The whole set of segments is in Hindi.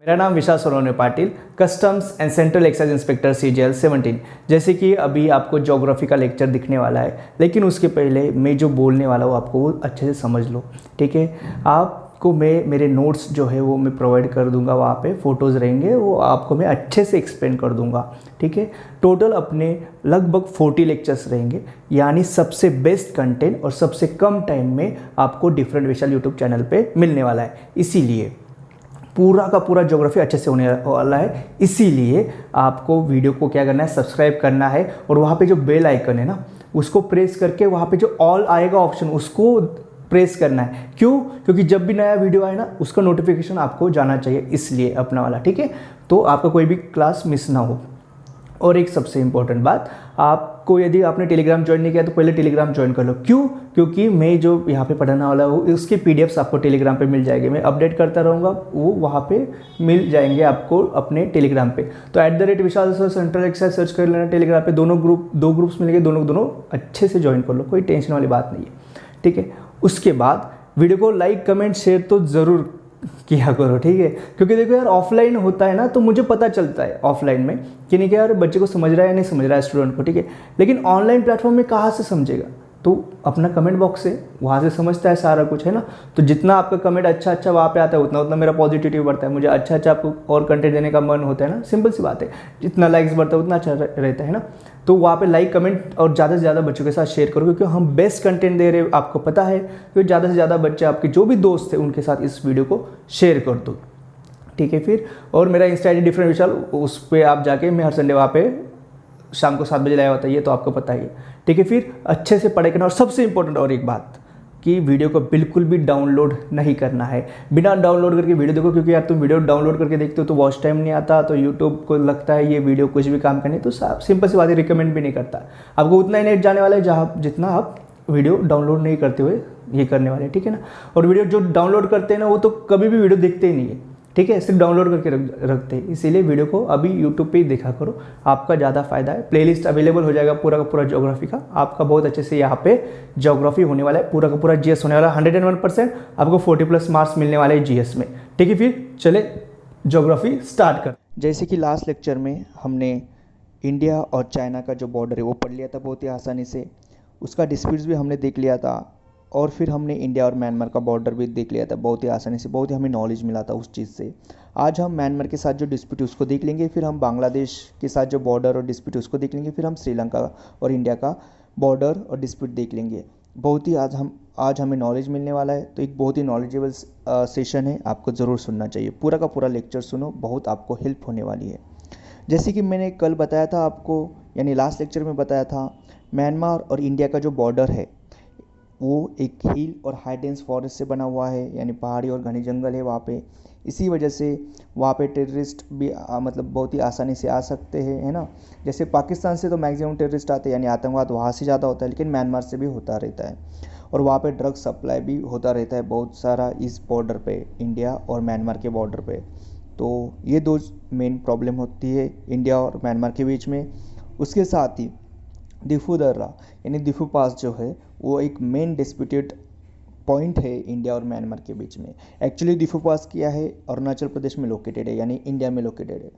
मेरा नाम Vishal Sonawane Patil, customs and central excise inspector CGL 17। जैसे कि अभी आपको ज्योग्राफी का लेक्चर दिखने वाला है, लेकिन उसके पहले मैं जो बोलने वाला हूँ आपको वो अच्छे से समझ लो, ठीक है। आपको मैं मेरे नोट्स जो है वो मैं प्रोवाइड कर दूंगा, वहाँ पे फ़ोटोज़ रहेंगे, वो आपको मैं अच्छे से एक्सप्लेन कर दूंगा, ठीक है। टोटल अपने लगभग 40 लेक्चर्स रहेंगे, यानी सबसे बेस्ट कंटेंट और सबसे कम टाइम में आपको डिफरेंट विशाल यूट्यूब चैनल पे मिलने वाला है। इसीलिए पूरा का पूरा ज्योग्राफी अच्छे से होने वाला है। इसीलिए आपको वीडियो को क्या करना है, सब्सक्राइब करना है, और वहाँ पे जो बेल आइकन है ना, उसको प्रेस करके वहाँ पे जो ऑल आएगा ऑप्शन, उसको प्रेस करना है। क्यों? क्योंकि जब भी नया वीडियो आए ना, उसका नोटिफिकेशन आपको जाना चाहिए, इसलिए अपना वाला, ठीक है। तो आपका कोई भी क्लास मिस ना हो। और एक सबसे इम्पोर्टेंट बात, आपको यदि आपने टेलीग्राम ज्वाइन नहीं किया तो पहले टेलीग्राम ज्वाइन कर लो। क्यों? क्योंकि मैं जो यहाँ पे पढ़ाने वाला हूँ उसके PDFs आपको टेलीग्राम पे मिल जाएंगे। मैं अपडेट करता रहूँगा, वो वहाँ पे मिल जाएंगे आपको अपने टेलीग्राम पे। तो @विशाल सर सेंट्रल एक्साइज सर्च कर लेना टेलीग्राम पे। दो ग्रुप्स मिलेंगे, दोनों अच्छे से ज्वाइन कर लो, कोई टेंशन वाली बात नहीं है, ठीक है। उसके बाद वीडियो को लाइक कमेंट शेयर तो ज़रूर किया करो, ठीक है। क्योंकि देखो यार, ऑफलाइन होता है ना तो मुझे पता चलता है ऑफलाइन में कि नहीं कि यार बच्चे को समझ रहा है या नहीं समझ रहा है स्टूडेंट को, ठीक है। लेकिन ऑनलाइन प्लेटफॉर्म में कहाँ से समझेगा? तो अपना कमेंट बॉक्स है, वहाँ से समझता है सारा कुछ, है ना। तो जितना आपका कमेंट अच्छा वहाँ पे आता है, उतना मेरा पॉजिटिविटी बढ़ता है। मुझे अच्छा आपको और कंटेंट देने का मन होता है ना, सिंपल सी बात है। जितना लाइक्स बढ़ता है उतना अच्छा रहता है ना। तो वहाँ पे लाइक कमेंट और ज़्यादा से ज़्यादा बच्चों के साथ शेयर करो, क्योंकि हम बेस्ट कंटेंट दे रहे हैं, आपको पता है। क्योंकि ज़्यादा से ज़्यादा बच्चे, आपके जो भी दोस्त हैं, उनके साथ इस वीडियो को शेयर कर दो, ठीक है। फिर और मेरा इंस्टा ID डिफरेंट विशाल, उस पर आप जाके, मैं हर संडे वहाँ पे शाम को 7 बजे लाया होता है, ये तो आपको पता ही है, ठीक है। फिर अच्छे से पढ़ाई करना, और सबसे इंपॉर्टेंट और एक बात कि वीडियो को बिल्कुल भी डाउनलोड नहीं करना है। बिना डाउनलोड करके वीडियो देखो, क्योंकि यार तुम वीडियो डाउनलोड करके देखते हो तो वॉच टाइम नहीं आता, तो यूट्यूब को लगता है ये वीडियो कुछ भी काम करने, तो सिंपल सी बात है, रिकमेंड भी नहीं करता। आपको उतना ही नेट जाने वाला है जहाँ जितना आप वीडियो डाउनलोड नहीं करते हुए ये करने वाले, ठीक है ना। और वीडियो जो डाउनलोड करते हैं ना, वो तो कभी भी वीडियो देखते ही नहीं है, ठीक है, सिर्फ डाउनलोड करके रखते हैं। इसीलिए वीडियो को अभी यूट्यूब पे ही देखा करो, आपका ज़्यादा फायदा है। प्लेलिस्ट अवेलेबल हो जाएगा पूरा का पूरा ज्योग्राफी का, आपका बहुत अच्छे से यहाँ पे ज्योग्राफी होने वाला है, पूरा का पूरा GS होने वाला है। 101% आपको 40+ मार्क्स मिलने वाले हैं GS में, ठीक है। फिर चले ज्योग्राफी स्टार्ट कर। जैसे कि लास्ट लेक्चर में हमने इंडिया और चाइना का जो बॉर्डर है वो पढ़ लिया था बहुत ही आसानी से, उसका डिस्प्यूट्स भी हमने देख लिया था, और फिर हमने इंडिया और म्यांमार का बॉर्डर भी देख लिया था बहुत ही आसानी से, बहुत ही हमें नॉलेज मिला था उस चीज़ से। आज हम म्यांमार के साथ जो डिस्प्यूट है उसको देख लेंगे, फिर हम बांग्लादेश के साथ जो बॉर्डर और डिस्प्यूट है उसको देख लेंगे, फिर हम श्रीलंका और इंडिया का बॉर्डर और डिस्प्यूट देख लेंगे। बहुत ही आज हमें नॉलेज मिलने वाला है, तो एक बहुत ही नॉलेजेबल सेशन है, आपको ज़रूर सुनना चाहिए। पूरा का पूरा लेक्चर सुनो, बहुत आपको हेल्प होने वाली है। जैसे कि मैंने कल बताया था आपको, यानी लास्ट लेक्चर में बताया था, म्यांमार और इंडिया का जो बॉर्डर है वो एक हिल और हाई डेंस फॉरेस्ट से बना हुआ है, यानी पहाड़ी और घने जंगल है वहाँ पे। इसी वजह से वहाँ पे टेररिस्ट भी मतलब बहुत ही आसानी से आ सकते हैं, है ना। जैसे पाकिस्तान से तो मैक्सिमम टेररिस्ट आते हैं, यानी आतंकवाद वहाँ से ज़्यादा होता है, लेकिन म्यांमार से भी होता रहता है, और वहाँ पे ड्रग सप्लाई भी होता रहता है बहुत सारा इस बॉर्डर पे, इंडिया और म्यांमार के बॉर्डर पे। तो ये दो मेन प्रॉब्लम होती है इंडिया और म्यांमार के बीच में। उसके साथ ही दिफू दर्रा यानी दिफू पास जो है वो एक मेन डिस्प्यूटेड पॉइंट है इंडिया और म्यांमार के बीच में। एक्चुअली दिफू पास क्या है, अरुणाचल प्रदेश में लोकेटेड है, यानी इंडिया में लोकेटेड है,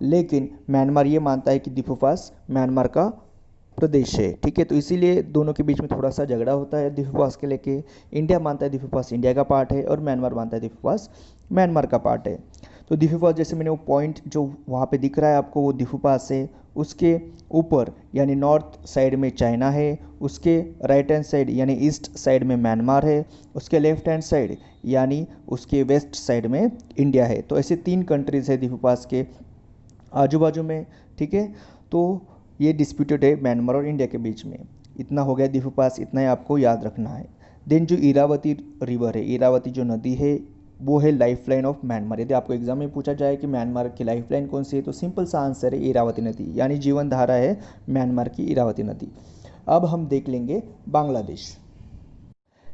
लेकिन म्यांमार ये मानता है कि दिफू पास म्यांमार का प्रदेश है, ठीक है। तो इसीलिए दोनों के बीच में थोड़ा सा झगड़ा होता है दिफू पास के लेके। इंडिया मानता है दिफू पास इंडिया का पार्ट है, और म्यांमार मानता है दिफू पास म्यांमार का पार्ट है। तो दिफू पास, जैसे मैंने वो पॉइंट जो वहाँ पे दिख रहा है आपको, वो दिफू पास है। उसके ऊपर यानी नॉर्थ साइड में चाइना है, उसके राइट हैंड साइड यानी ईस्ट साइड में म्यांमार है, उसके लेफ्ट हैंड साइड यानी उसके वेस्ट साइड में इंडिया है। तो ऐसे 3 कंट्रीज़ है दिफू पास के आजू बाजू में, ठीक है। तो ये डिस्प्यूटेड है म्यांमार और इंडिया के बीच में। इतना हो गया दिफू पास, इतना ही आपको याद रखना है। देन जो इरावती रिवर है, इरावती जो नदी है, वो है लाइफ लाइन ऑफ म्यांमार। यदि आपको एग्जाम में पूछा जाए कि म्यांमार की लाइफ लाइन कौन सी है, तो सिंपल सा आंसर है इरावती नदी, यानी जीवन धारा है म्यांमार की इरावती नदी। अब हम देख लेंगे बांग्लादेश।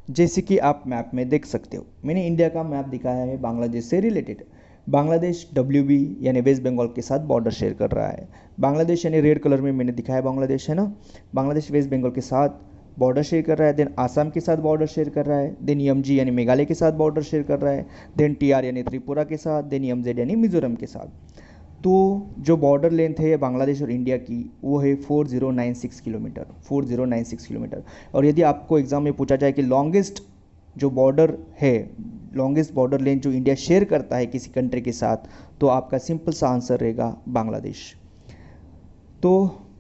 जैसे कि आप मैप में देख सकते हो, मैंने इंडिया का मैप दिखाया है बांग्लादेश से रिलेटेड। बांग्लादेश WB यानी वेस्ट बंगाल के साथ बॉर्डर शेयर कर रहा है। बांग्लादेश यानी रेड कलर में मैंने दिखाया बांग्लादेश, है ना। बांग्लादेश वेस्ट बंगाल के साथ बॉर्डर शेयर कर रहा है, देन आसाम के साथ बॉर्डर शेयर कर रहा है, देन यमजी यानी मेघालय के साथ बॉर्डर शेयर कर रहा है, देन टीआर यानी त्रिपुरा के साथ, देन यमजेड यानी मिजोरम के साथ। तो जो बॉर्डर लेंथ है बांग्लादेश और इंडिया की वो है 4096 किलोमीटर, 4096 किलोमीटर। और यदि आपको एग्जाम में पूछा जाए कि लॉन्गेस्ट जो बॉर्डर है, लॉन्गेस्ट बॉर्डर लेंथ जो इंडिया शेयर करता है किसी कंट्री के साथ, तो आपका सिंपल सा आंसर रहेगा बांग्लादेश। तो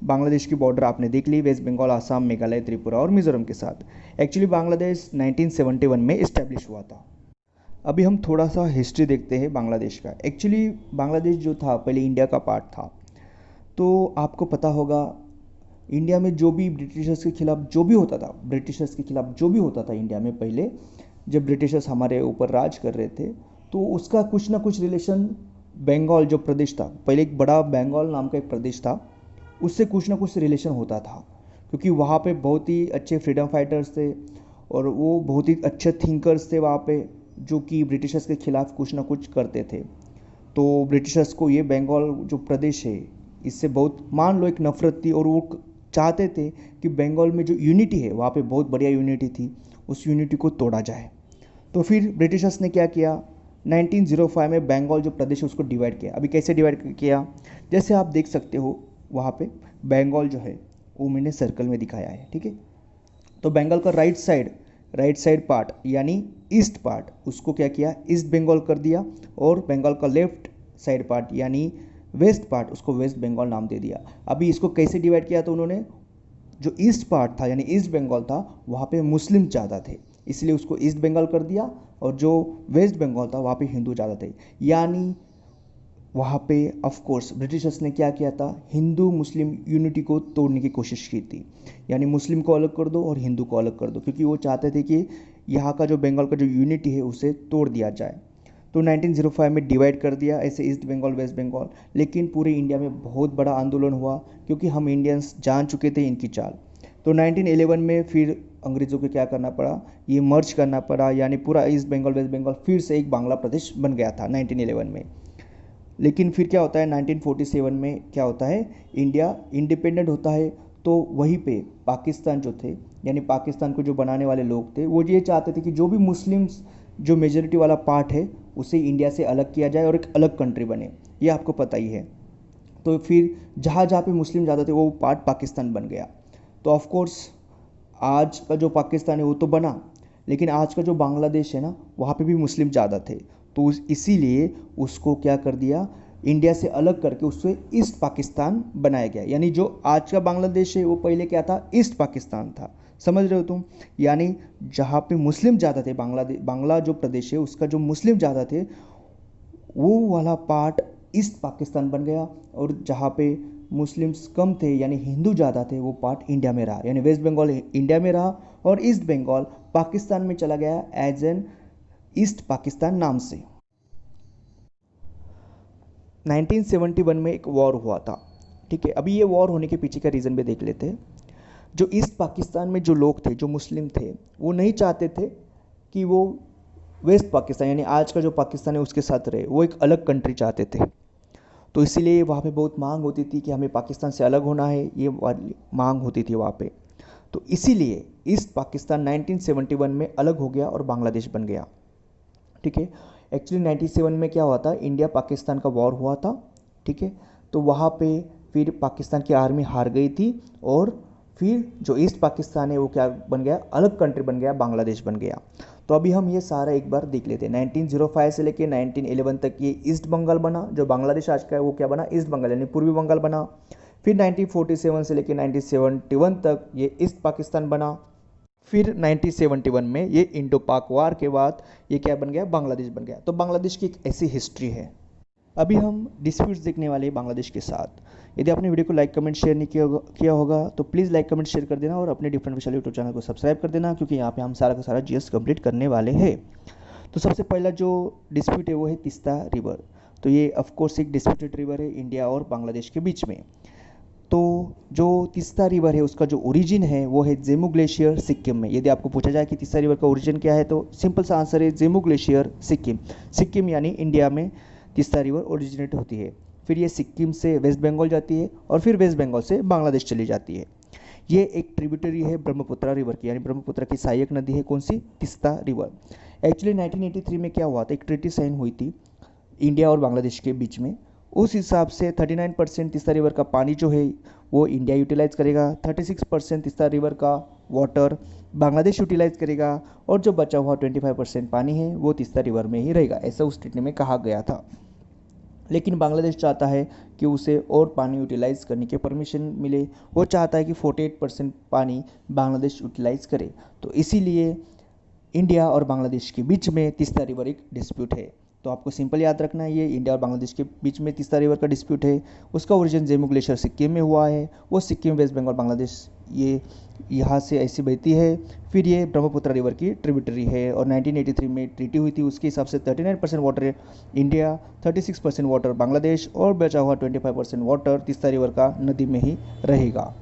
बांग्लादेश की बॉर्डर आपने देख ली, वेस्ट बंगाल, आसाम, मेघालय, त्रिपुरा और मिजोरम के साथ। एक्चुअली बांग्लादेश 1971 में इस्टेब्लिश हुआ था। अभी हम थोड़ा सा हिस्ट्री देखते हैं बांग्लादेश का। एक्चुअली बांग्लादेश जो था पहले इंडिया का पार्ट था। तो आपको पता होगा इंडिया में जो भी ब्रिटिशर्स के खिलाफ जो भी होता था, ब्रिटिशर्स के खिलाफ जो भी होता था इंडिया में पहले, जब ब्रिटिशर्स हमारे ऊपर राज कर रहे थे, तो उसका कुछ ना कुछ रिलेशन बंगाल जो प्रदेश था, पहले एक बड़ा बंगाल नाम का एक प्रदेश था, उससे कुछ ना कुछ रिलेशन होता था। क्योंकि वहाँ पे बहुत ही अच्छे फ्रीडम फाइटर्स थे और वो बहुत ही अच्छे थिंकर्स थे वहाँ पे, जो कि ब्रिटिशर्स के खिलाफ कुछ ना कुछ करते थे। तो ब्रिटिशर्स को ये बंगाल जो प्रदेश है इससे बहुत मान लो एक नफरत थी, और वो चाहते थे कि बंगाल में जो यूनिटी है वहाँ पे बहुत बढ़िया यूनिटी थी, उस यूनिटी को तोड़ा जाए। तो फिर ब्रिटिशर्स ने क्या किया, 1905 में बंगाल जो प्रदेश है उसको डिवाइड किया। अभी कैसे डिवाइड किया, जैसे आप देख सकते हो वहाँ पे बंगाल जो है वो मैंने सर्कल में दिखाया है, ठीक है। तो बंगाल का राइट साइड पार्ट यानी ईस्ट पार्ट, उसको क्या किया, ईस्ट बंगाल कर दिया, और बंगाल का लेफ्ट साइड पार्ट यानी वेस्ट पार्ट, उसको वेस्ट बंगाल नाम दे दिया। अभी इसको कैसे डिवाइड किया, तो उन्होंने जो ईस्ट पार्ट था यानी ईस्ट बंगाल था वहाँ पे मुस्लिम ज़्यादा थे, इसलिए उसको ईस्ट बंगाल कर दिया, और जो वेस्ट बंगाल था वहाँ पे हिंदू ज़्यादा थे। यानी वहाँ पे ऑफ कोर्स ब्रिटिशर्स ने क्या किया था, हिंदू मुस्लिम यूनिटी को तोड़ने की कोशिश की थी। यानी मुस्लिम को अलग कर दो और हिंदू को अलग कर दो, क्योंकि वो चाहते थे कि यहाँ का जो बंगाल का जो यूनिटी है उसे तोड़ दिया जाए। तो 1905 में डिवाइड कर दिया ऐसे ईस्ट बंगाल वेस्ट बंगाल। लेकिन पूरे इंडिया में बहुत बड़ा आंदोलन हुआ, क्योंकि हम इंडियंस जान चुके थे इनकी चाल। तो 1911 में फिर अंग्रेज़ों को क्या करना पड़ा, ये मर्ज करना पड़ा, यानी पूरा ईस्ट बंगाल वेस्ट बंगाल फिर से एक बांग्ला प्रदेश बन गया था 1911 में। लेकिन फिर क्या होता है 1947 में, क्या होता है, इंडिया इंडिपेंडेंट होता है। तो वहीं पे पाकिस्तान जो थे, यानी पाकिस्तान को जो बनाने वाले लोग थे, वो ये चाहते थे कि जो भी मुस्लिम्स जो मेजोरिटी वाला पार्ट है उसे इंडिया से अलग किया जाए और एक अलग कंट्री बने, ये आपको पता ही है। तो फिर जहाँ जहाँ पे मुस्लिम ज़्यादा थे वो पार्ट पाकिस्तान बन गया। तो ऑफ कोर्स आज का जो पाकिस्तान है वो तो बना, लेकिन आज का जो बांग्लादेश है ना, वहाँ पे भी मुस्लिम ज़्यादा थे। तो इसीलिए उसको क्या कर दिया, इंडिया से अलग करके उससे ईस्ट पाकिस्तान बनाया गया। यानी जो आज का बांग्लादेश है वो पहले क्या था, ईस्ट पाकिस्तान था। समझ रहे हो तुम, यानी जहाँ पे मुस्लिम ज़्यादा थे, बांग्ला जो प्रदेश है उसका जो मुस्लिम ज़्यादा थे वो वाला पार्ट ईस्ट पाकिस्तान बन गया, और जहाँ पे मुस्लिम्स कम थे यानी हिंदू ज़्यादा थे वो पार्ट इंडिया में रहा। यानी वेस्ट बंगाल इंडिया में रहा और ईस्ट बंगाल पाकिस्तान में चला गया एज एन ईस्ट पाकिस्तान नाम से। 1971 में एक वॉर हुआ था, ठीक है। अभी ये वॉर होने के पीछे का रीज़न भी देख लेते हैं। जो ईस्ट पाकिस्तान में जो लोग थे, जो मुस्लिम थे, वो नहीं चाहते थे कि वो वेस्ट पाकिस्तान यानी आज का जो पाकिस्तान है उसके साथ रहे, वो एक अलग कंट्री चाहते थे। तो इसीलिए वहाँ पे बहुत मांग होती थी कि हमें पाकिस्तान से अलग होना है, ये वाली मांग होती थी वहाँ पे। तो इसीलिए ईस्ट पाकिस्तान 1971 में अलग हो गया और बांग्लादेश बन गया, ठीक है। एक्चुअली 97 में क्या हुआ था, इंडिया पाकिस्तान का वॉर हुआ था, ठीक है। तो वहाँ पे फिर पाकिस्तान की आर्मी हार गई थी, और फिर जो ईस्ट पाकिस्तान है वो क्या बन गया, अलग कंट्री बन गया, बांग्लादेश बन गया। तो अभी हम ये सारा एक बार देख लेते हैं। 1905 से लेके 1911 तक ये ईस्ट बंगाल बना, जो बांग्लादेश आज का है वो क्या बना, ईस्ट बंगाल यानी पूर्वी बंगाल बना। फिर 1947 से लेके 1971 तक ये ईस्ट पाकिस्तान बना। फिर 1971 में ये इंडो पाक वार के बाद ये क्या बन गया, बांग्लादेश बन गया। तो बांग्लादेश की एक ऐसी हिस्ट्री है। अभी हम डिस्प्यूट्स देखने वाले हैं बांग्लादेश के साथ। यदि आपने वीडियो को लाइक कमेंट शेयर नहीं किया होगा तो प्लीज़ लाइक कमेंट शेयर कर देना, और अपने डिफरेंट विशाल यूट्यूब चैनल को सब्सक्राइब कर देना, क्योंकि यहाँ पे हम सारा का सारा जीएस कंप्लीट करने वाले हैं। तो सबसे पहला जो डिस्प्यूट है वो है तीस्ता रिवर। तो ये ऑफकोर्स एक डिस्प्यूटेड रिवर है इंडिया और बांग्लादेश के बीच में। तो जो तीस्ता रिवर है उसका जो ओरिजिन है वो है जेमू ग्लेशियर सिक्किम में। यदि आपको पूछा जाए कि तीस्ता रिवर का ओरिजिन क्या है, तो सिंपल सा आंसर है जेमू ग्लेशियर सिक्किम। सिक्किम यानी इंडिया में तीस्ता रिवर ओरिजिनेट होती है। फिर ये सिक्किम से वेस्ट बंगाल जाती है, और फिर वेस्ट बंगाल से बांग्लादेश चली जाती है। ये एक ट्रिब्यूटरी है ब्रह्मपुत्र रिवर की, यानी ब्रह्मपुत्र की सहायक नदी है कौन सी, तीस्ता रिवर। एक्चुअली 1983 में क्या हुआ था, एक ट्रीटी साइन हुई थी इंडिया और बांग्लादेश के बीच में। उस हिसाब से 39% तीस्ता रिवर का पानी जो है वो इंडिया यूटिलाइज करेगा, 36% तीस्ता रिवर का वाटर बांग्लादेश यूटिलाइज करेगा, और जो बचा हुआ 25% पानी है वो तीस्ता रिवर में ही रहेगा, ऐसा उस ट्रीटी में कहा गया था। लेकिन बांग्लादेश चाहता है कि उसे और पानी यूटिलाइज करने की परमिशन मिले। वो चाहता है कि 48% पानी बांग्लादेश यूटिलाइज करे। तो इसीलिए इंडिया और बांग्लादेश के बीच में तीस्ता रिवर एक डिस्प्यूट है। तो आपको सिंपल याद रखना है, ये इंडिया और बांग्लादेश के बीच में तीस्ता रिवर का डिस्प्यूट है। उसका ओरिजिन जेमू ग्लेशियर सिक्किम में हुआ है। वो सिक्किम, वेस्ट बंगाल, बांग्लादेश ये यहाँ से ऐसी बहती है। फिर ये ब्रह्मपुत्र रिवर की ट्रिब्यूटरी है और 1983 में ट्रीटी हुई थी। उसके हिसाब से 39% वाटर इंडिया, 36% वाटर बांग्लादेश, और बचा हुआ 25% वाटर तीस्ता रिवर का नदी में ही रहेगा।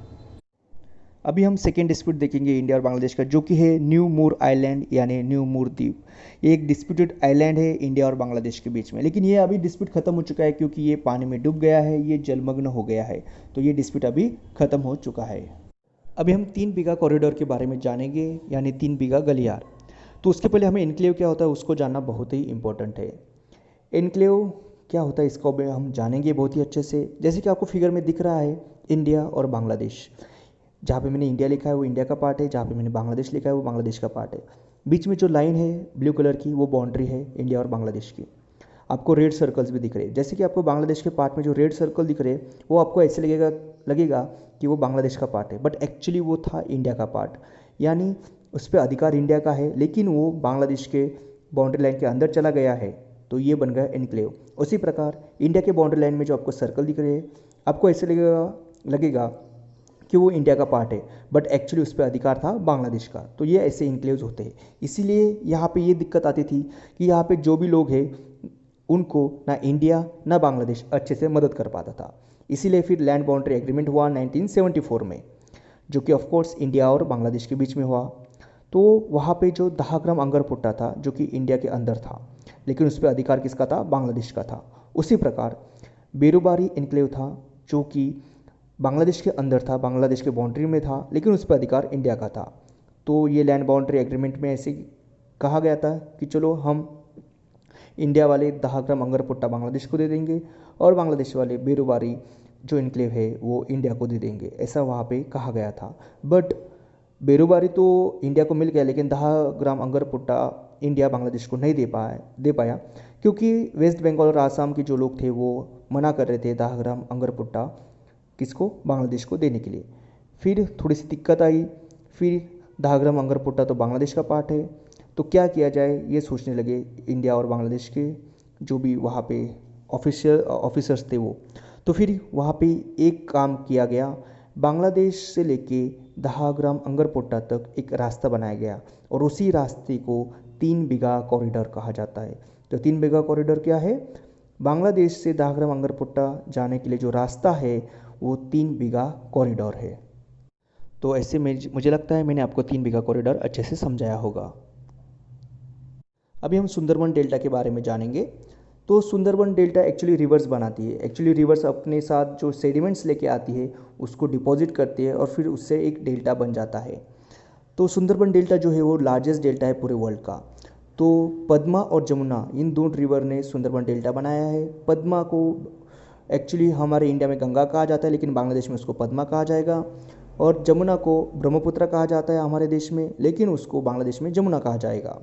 अभी हम सेकेंड डिस्प्यूट देखेंगे इंडिया और बांग्लादेश का, जो कि है न्यू मूर आइलैंड यानी न्यू मूर द्वीप। ये एक डिस्प्यूटेड आइलैंड है इंडिया और बांग्लादेश के बीच में, लेकिन ये अभी डिस्प्यूट खत्म हो चुका है क्योंकि ये पानी में डूब गया है, ये जलमग्न हो गया है। तो ये डिस्प्यूट अभी खत्म हो चुका है। अभी हम 3 बीघा कॉरिडोर के बारे में जानेंगे, यानी 3 बीघा गलियार। तो उसके पहले हमें इनक्लेव क्या होता है उसको जानना बहुत ही इंपॉर्टेंट है। इनक्लेव क्या होता है इसको हम जानेंगे बहुत ही अच्छे से। जैसे कि आपको फिगर में दिख रहा है इंडिया और बांग्लादेश, जहाँ पे मैंने इंडिया लिखा है वो इंडिया का पार्ट है, जहाँ पे मैंने बांग्लादेश लिखा है वो बांग्लादेश का पार्ट है। बीच में जो लाइन है ब्लू कलर की वो बाउंड्री है इंडिया और बांग्लादेश की। आपको रेड सर्कल्स भी दिख रहे हैं, जैसे कि आपको बांग्लादेश के पार्ट में जो रेड सर्कल दिख रहे हैं वो आपको ऐसे लगेगा कि वो बांग्लादेश का पार्ट है, बट एक्चुअली वो था इंडिया का पार्ट, यानी उस पर अधिकार इंडिया का है, लेकिन वो बांग्लादेश के बाउंड्री लाइन के अंदर चला गया है, तो ये बन गया इनक्लेव। उसी प्रकार इंडिया के बाउंड्री लाइन में जो आपको सर्कल दिख रहे हैं आपको ऐसे लगेगा कि वो इंडिया का पार्ट है, बट एक्चुअली उस पर अधिकार था बांग्लादेश का। तो ये ऐसे इनक्लेव्स होते हैं। इसीलिए यहाँ पे ये दिक्कत आती थी कि यहाँ पे जो भी लोग हैं उनको ना इंडिया ना बांग्लादेश अच्छे से मदद कर पाता था। इसीलिए फिर लैंड बाउंड्री एग्रीमेंट हुआ 1974 में, जो कि ऑफकोर्स इंडिया और बांग्लादेश के बीच में हुआ। तो वहाँ पे जो दहाग्राम अंगरपुट्टा था जो कि इंडिया के अंदर था, लेकिन उस पर अधिकार किसका था, बांग्लादेश का था। उसी प्रकार बेरुबारी इनक्लेव था जो कि बांग्लादेश के अंदर था, बांग्लादेश के बाउंड्री में था, लेकिन उस पर अधिकार इंडिया का था। तो ये लैंड बाउंड्री एग्रीमेंट में ऐसे कहा गया था कि चलो हम इंडिया वाले दहाग्राम अंगरपुट्टा बांग्लादेश को दे देंगे और बांग्लादेश वाले बेरुबारी जो इनक्लेव है वो इंडिया को दे देंगे, ऐसा वहाँ पे कहा गया था। बट बेरुबारी तो इंडिया को मिल गया, लेकिन दहाग्राम अंगरपुट्टा इंडिया बांग्लादेश को नहीं दे पाया क्योंकि वेस्ट बंगाल और आसाम के जो लोग थे वो मना कर रहे थे दहाग्राम अंगरपुट्टा किसको, बांग्लादेश को देने के लिए। फिर थोड़ी सी दिक्कत आई, फिर दहाग्राम अंगरपुट्टा तो बांग्लादेश का पार्ट है, तो क्या किया जाए ये सोचने लगे इंडिया और बांग्लादेश के जो भी वहाँ पे ऑफिसर्स थे वो। तो फिर वहाँ पे एक काम किया गया, बांग्लादेश से लेके दहाग्राम अंगरपुट्टा तक एक रास्ता बनाया गया और उसी रास्ते को 3 बीघा कॉरिडोर कहा जाता है। तो 3 बीघा कॉरिडोर क्या है, बांग्लादेश से दहाग्राम अंगरपुट्टा जाने के लिए जो रास्ता है वो 3 बीघा कॉरिडोर है। तो ऐसे मुझे लगता है मैंने आपको 3 बीघा कॉरिडोर अच्छे से समझाया होगा। अभी हम सुंदरबन डेल्टा के बारे में जानेंगे। तो सुंदरबन डेल्टा एक्चुअली रिवर्स बनाती है। एक्चुअली रिवर्स अपने साथ जो सेडिमेंट्स लेके आती है उसको डिपॉजिट करती है और फिर उससे एक डेल्टा बन जाता है। तो सुंदरबन डेल्टा जो है वो लार्जेस्ट डेल्टा है पूरे वर्ल्ड का। तो पद्मा और जमुना इन दो रिवर ने सुंदरबन डेल्टा बनाया है। पद्मा को एक्चुअली हमारे इंडिया में गंगा कहा जाता है, लेकिन बांग्लादेश में उसको पद्मा कहा जाएगा, और जमुना को ब्रह्मपुत्र कहा जाता है हमारे देश में, लेकिन उसको बांग्लादेश में जमुना कहा जाएगा।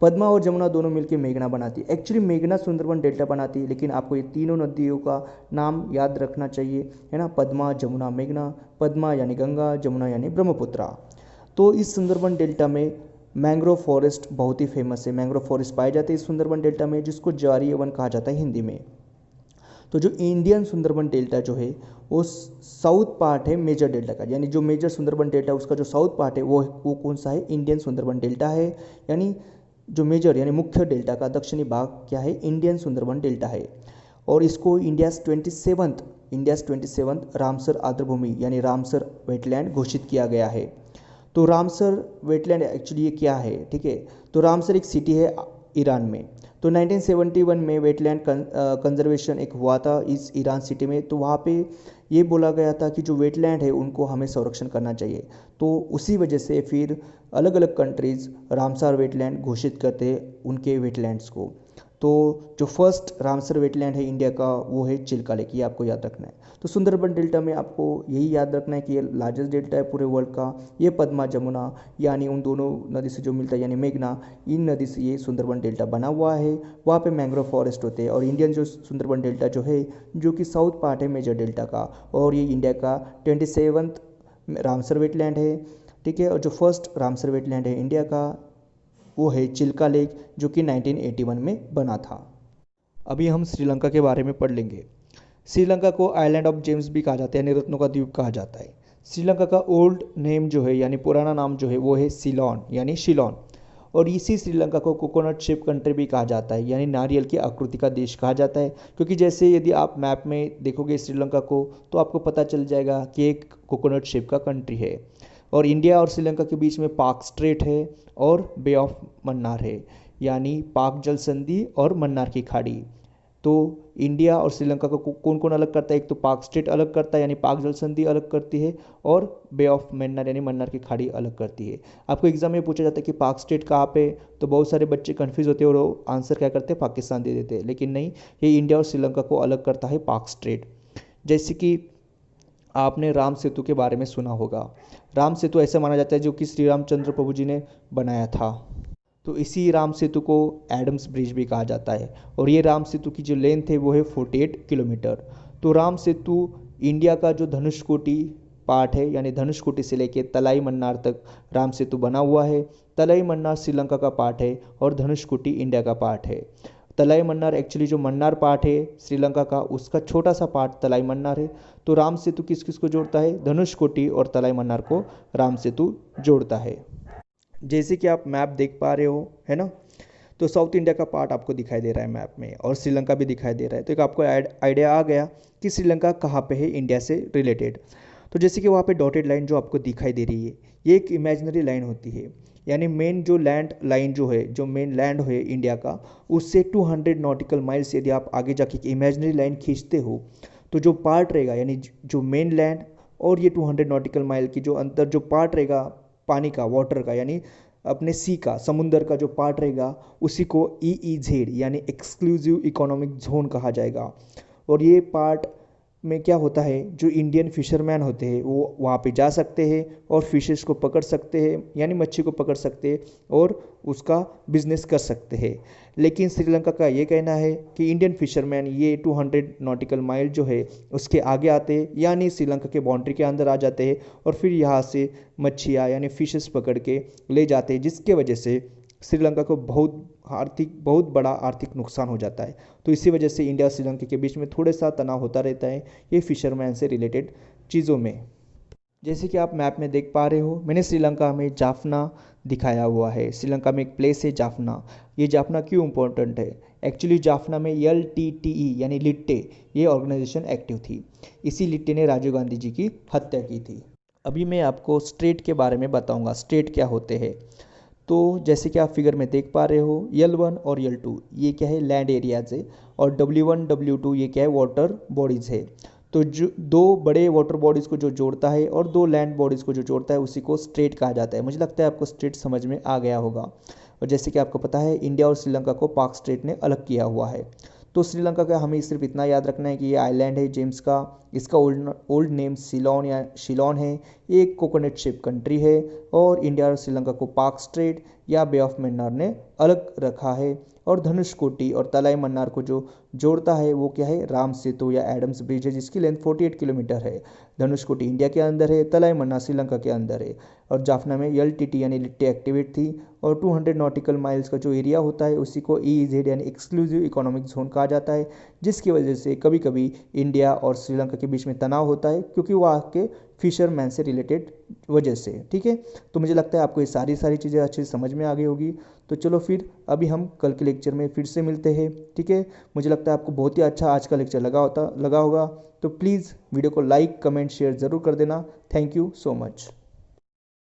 पद्मा और जमुना दोनों मिलकर मेघना बनाती है। एक्चुअली मेघना सुंदरबन डेल्टा बनाती है, लेकिन आपको ये तीनों नदियों का नाम याद रखना चाहिए, है ना, पद्मा, जमुना, मेघना। पद्मा यानी गंगा, जमुना यानी ब्रह्मपुत्रा। तो इस सुंदरबन डेल्टा में मैंग्रोव फॉरेस्ट बहुत ही फेमस है। मैंग्रोव फॉरेस्ट पाए जाते हैं इस सुंदरबन डेल्टा में, जिसको ज्वारीय वन कहा जाता है हिंदी में। तो जो इंडियन सुंदरबन डेल्टा जो है वो साउथ पार्ट है मेजर डेल्टा का, यानी जो मेजर सुंदरबन डेल्टा उसका जो साउथ पार्ट है वो कौन सा है, इंडियन सुंदरबन डेल्टा है। यानी जो मेजर यानी मुख्य डेल्टा का दक्षिणी भाग क्या है, इंडियन सुंदरबन डेल्टा है। और इसको इंडियाज़ 27th रामसर आर्द्रभूमि यानी रामसर वेटलैंड घोषित किया गया है। तो रामसर वेटलैंड एक्चुअली ये क्या है, ठीक है। तो रामसर एक सिटी है ईरान में। तो 1971 में वेटलैंड कंजर्वेशन एक हुआ था इस ईरान सिटी में। तो वहाँ पे ये बोला गया था कि जो वेटलैंड है उनको हमें संरक्षण करना चाहिए। तो उसी वजह से फिर अलग अलग कंट्रीज़ रामसर वेटलैंड घोषित करते हैं उनके वेटलैंड्स को। तो जो फर्स्ट रामसर वेटलैंड है इंडिया का वो है चिल्का लेक, ये आपको याद रखना है। तो सुंदरबन डेल्टा में आपको यही याद रखना है कि ये लार्जेस्ट डेल्टा है पूरे वर्ल्ड का। ये पद्मा जमुना यानी उन दोनों नदी से जो मिलता है यानी मेघना, इन नदी से ये सुंदरबन डेल्टा बना हुआ है। वहाँ पे मैंग्रोव फॉरेस्ट होते हैं। और इंडियन जो सुंदरबन डेल्टा जो है जो कि साउथ पार्ट है मेजर डेल्टा का, और ये इंडिया का 27th रामसर वेटलैंड है। ठीक है, और जो फर्स्ट रामसर वेटलैंड है इंडिया का वो है चिल्का लेक जो कि 1981 में बना था। अभी हम श्रीलंका के बारे में पढ़ लेंगे। श्रीलंका को आइलैंड ऑफ जेम्स भी कहा जाता है यानी रत्नों का द्वीप कहा जाता है। श्रीलंका का ओल्ड नेम जो है यानी पुराना नाम जो है वो है सिलोन यानी शिलोन। और इसी श्रीलंका को कोकोनट शेप कंट्री भी कहा जाता है यानी नारियल की आकृति का देश कहा जाता है। क्योंकि जैसे यदि आप मैप में देखोगे श्रीलंका को तो आपको पता चल जाएगा कि एक कोकोनट शेप का कंट्री है। और इंडिया और श्रीलंका के बीच में पाक स्ट्रेट है और बे ऑफ मन्नार है यानी पाक जल संधि और मन्नार की खाड़ी। तो इंडिया और श्रीलंका को कौन कौन अलग करता है? एक तो पाक स्ट्रेट अलग करता है यानी पाक जल संधि अलग करती है, और बे ऑफ मन्नार यानी मन्नार की खाड़ी अलग करती है। आपको एग्जाम में पूछा जाता है कि पाक स्ट्रेट कहाँ पे, तो बहुत सारे बच्चे कंफ्यूज होते हैं और वो आंसर क्या करते हैं पाकिस्तान दे देते हैं, लेकिन नहीं, ये इंडिया और श्रीलंका को अलग करता है पाक स्ट्रेट। जैसे कि आपने राम सेतु के बारे में सुना होगा। राम सेतु ऐसा माना जाता है जो कि श्री रामचंद्र प्रभु जी ने बनाया था। तो इसी राम सेतु को एडम्स ब्रिज भी कहा जाता है। और ये राम सेतु की जो लेंथ है वो है 48 किलोमीटर। तो राम सेतु इंडिया का जो धनुषकोटी पार्ट है यानी धनुषकोटी से लेके तलाई मन्नार तक राम सेतु बना हुआ है। तलाई मन्नार श्रीलंका का पार्ट है और धनुषकोटी इंडिया का पार्ट है। तलाई मन्नार एक्चुअली जो मन्नार पार्ट है श्रीलंका का उसका छोटा सा पार्ट तलाई मन्नार है। तो राम सेतु किस किस को जोड़ता है? धनुषकोटी और तलाई मन्नार को राम सेतु जोड़ता है। जैसे कि आप मैप देख पा रहे हो, है ना, तो साउथ इंडिया का पार्ट आपको दिखाई दे रहा है मैप में और श्रीलंका भी दिखाई दे रहा है। तो एक आपको आइडिया आ गया कि श्रीलंका कहाँ पे है इंडिया से रिलेटेड। तो जैसे कि वहाँ पे डॉटेड लाइन जो आपको दिखाई दे रही है ये एक इमेजिनरी लाइन होती है यानी मेन जो लैंड लाइन जो है, जो मेन लैंड है इंडिया का, उससे 200 नॉटिकल माइल्स यदि आप आगे जाके एक इमेजिनरी लाइन खींचते हो तो जो पार्ट रहेगा यानी जो मेन लैंड और ये 200 नॉटिकल माइल की जो अंतर जो पार्ट रहेगा पानी का, वाटर का यानी अपने सी का, समुंदर का जो पार्ट रहेगा उसी को EEZ यानी एक्सक्लूसिव इकोनॉमिक जोन कहा जाएगा। और ये पार्ट में क्या होता है, जो इंडियन फिशरमैन होते हैं वो वहाँ पे जा सकते हैं और फिशेस को पकड़ सकते हैं यानी मच्छी को पकड़ सकते हैं और उसका बिजनेस कर सकते हैं। लेकिन श्रीलंका का ये कहना है कि इंडियन फिशरमैन ये 200 नॉटिकल माइल जो है उसके आगे आते हैं यानी श्रीलंका के बाउंड्री के अंदर आ जाते हैं और फिर यहाँ से मच्छियाँ यानी फिशेस पकड़ के ले जाते हैं, जिसके वजह से श्रीलंका को बहुत बड़ा आर्थिक नुकसान हो जाता है। तो इसी वजह से इंडिया और श्रीलंका के बीच में थोड़ा सा तनाव होता रहता है ये फिशरमैन से रिलेटेड चीज़ों में। जैसे कि आप मैप में देख पा रहे हो मैंने श्रीलंका में जाफना दिखाया हुआ है। श्रीलंका में एक प्लेस है जाफना। ये जाफना क्यों इम्पोर्टेंट है? एक्चुअली जाफना में LTTE यानी लिट्टे ये ऑर्गेनाइजेशन एक्टिव थी। इसी लिट्टे ने राजीव गांधी जी की हत्या की थी। अभी मैं आपको स्टेट के बारे में बताऊंगा, स्टेट क्या होते हैं। तो जैसे कि आप फिगर में देख पा रहे हो L1 और L2 ये क्या है, लैंड एरियाज है, और W1 W2 ये क्या है, वाटर बॉडीज़ है। तो जो दो बड़े वाटर बॉडीज़ को जो जोड़ता है और दो लैंड बॉडीज़ को जो जोड़ता है उसी को स्ट्रेट कहा जाता है। मुझे लगता है आपको स्ट्रेट समझ में आ गया होगा। और जैसे कि आपको पता है इंडिया और श्रीलंका को पाक स्ट्रेट ने अलग किया हुआ है। तो श्रीलंका का हमें सिर्फ इतना याद रखना है कि ये आइलैंड है जेम्स का, इसका ओल्ड नेम सिलोन या शिलोन है, ये एक कोकोनट शेप कंट्री है, और इंडिया और श्रीलंका को पाक स्ट्रेट या बे ऑफ मन्नार ने अलग रखा है। और धनुषकोटी और तलाई मन्नार को जो जोड़ता है वो क्या है, राम सेतु या एडम्स ब्रिज है जिसकी लेंथ 48 किलोमीटर है। धनुषकोटी इंडिया के अंदर है, तलाई मन्नार श्रीलंका के अंदर है। और जाफना में LTT यानी लिट्टे एक्टिवेट थी। और 200 नॉटिकल माइल्स का जो एरिया होता है उसी को EEZ यानी एक्सक्लूसिव इकोनॉमिक जोन कहा जाता है, जिसकी वजह से कभी कभी इंडिया और श्रीलंका के बीच में तनाव होता है क्योंकि वहाँ के फिशरमैन से रिलेटेड वजह से। ठीक है, तो मुझे लगता है आपको ये सारी चीज़ें अच्छे से समझ में आ गई होगी। तो चलो फिर अभी हम कल के लेक्चर में फिर से मिलते हैं। ठीक है, मुझे लगता है आपको बहुत ही अच्छा आज का लेक्चर लगा होगा। तो प्लीज़ वीडियो को लाइक कमेंट शेयर ज़रूर कर देना। Thank you so much.